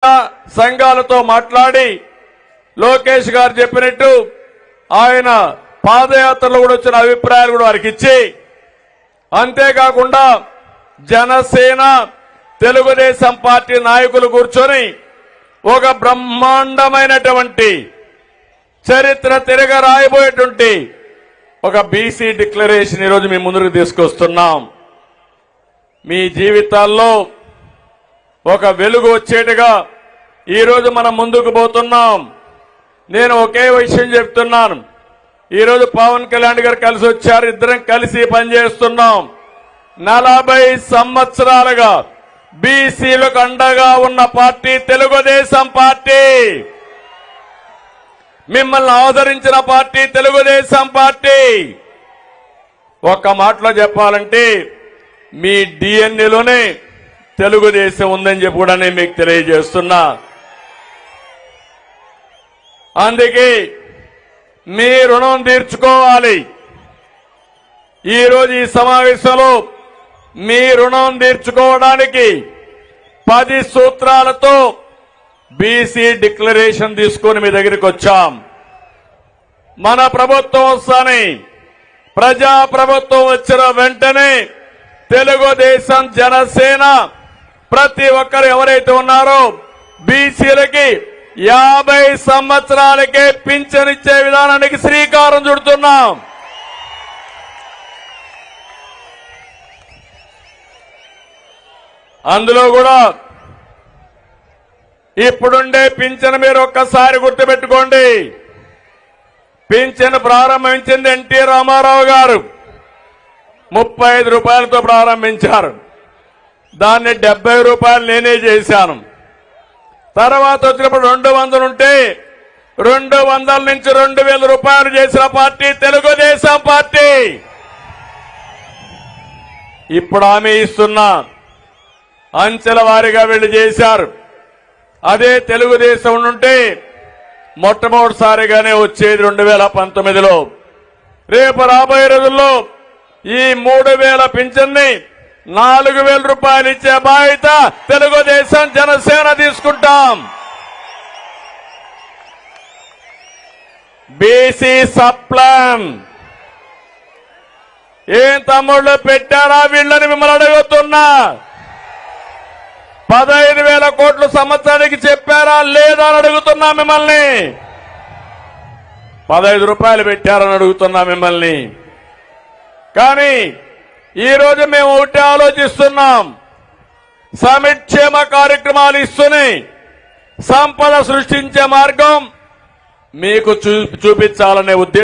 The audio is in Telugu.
సంఘాలతో మాట్లాడి లోకేష్ గారు చెప్పినట్టు ఆయన పాదయాత్రలో కూడా వచ్చిన అభిప్రాయాలు కూడా వారికి ఇచ్చి, అంతేకాకుండా జనసేన తెలుగుదేశం పార్టీ నాయకులు కూర్చొని ఒక బ్రహ్మాండమైనటువంటి చరిత్ర తిరగ రాయబోయేటువంటి ఒక బీసీ డిక్లరేషన్ ఈరోజు మీ ముందుకు తీసుకొస్తున్నాం. మీ జీవితాల్లో ఒక వెలుగు వచ్చేట్టుగా ఈరోజు మనం ముందుకు పోతున్నాం. నేను ఒకే విషయం చెప్తున్నాను. ఈరోజు పవన్ కళ్యాణ్ గారు కలిసి వచ్చారు, ఇద్దరం కలిసి పనిచేస్తున్నాం. 40 సంవత్సరాలుగా బీసీలకు అండగా ఉన్న పార్టీ తెలుగుదేశం పార్టీ. మిమ్మల్ని ఆదరించిన పార్టీ తెలుగుదేశం పార్టీ. ఒక్క మాటలో చెప్పాలంటే మీ డిఎన్ఏలోనే తెలుగుదేశం ఉందని చెప్పి కూడా నేను మీకు తెలియజేస్తున్నా. అందుకే మీ రుణం తీర్చుకోవాలి. ఈరోజు ఈ సమావేశంలో మీ రుణం తీర్చుకోవడానికి 10 సూత్రాలతో బీసీ డిక్లరేషన్ తీసుకొని మీ దగ్గరికి వచ్చాం. మన ప్రభుత్వం వస్తానే, ప్రజా ప్రభుత్వం వచ్చిన వెంటనే తెలుగుదేశం జనసేన ప్రతి ఒక్కరు ఎవరైతే ఉన్నారో బీసీలకి 50 సంవత్సరాలకే పింఛన్ ఇచ్చే విధానానికి శ్రీకారం చుడుతున్నాం. అందులో కూడా ఇప్పుడుండే పింఛన్ మీరు ఒక్కసారి గుర్తుపెట్టుకోండి. పింఛన్ ప్రారంభించింది ఎన్టీ రామారావు గారు 35 రూపాయలతో ప్రారంభించారు. దాన్ని 70 రూపాయలు నేనే చేశాను. తర్వాత వచ్చినప్పుడు 200 ఉంటే 200 నుంచి 2000 రూపాయలు చేసిన పార్టీ తెలుగుదేశం పార్టీ. ఇప్పుడు హామీ ఇస్తున్నా, అంచెల వారీగా వీళ్ళు చేశారు. అదే తెలుగుదేశం ఉంటే మొట్టమొదటిసారిగానే వచ్చేది 2019లో. రేపు రాబోయే రోజుల్లో ఈ 3000 పింఛన్ని 4000 రూపాయలు ఇచ్చే బాధ్యత తెలుగుదేశం జనసేన తీసుకుంటాం. బీసీ సప్లాన్ ఏం తమ్ముళ్ళు పెట్టారా వీళ్ళని మిమ్మల్ని అడుగుతున్నా. 15,000 కోట్లు సంవత్సరానికి చెప్పారా లేదా అని అడుగుతున్నా మిమ్మల్ని. 15 రూపాయలు పెట్టారని అడుగుతున్నా మిమ్మల్ని. కానీ ఈరోజు మేము ఒకటి ఆలోచిస్తున్నాం. సంక్షేమ కార్యక్రమాలు ఇస్తూనే సంపద సృష్టించే మార్గం మీకు చూపించాలనే ఉద్దేశం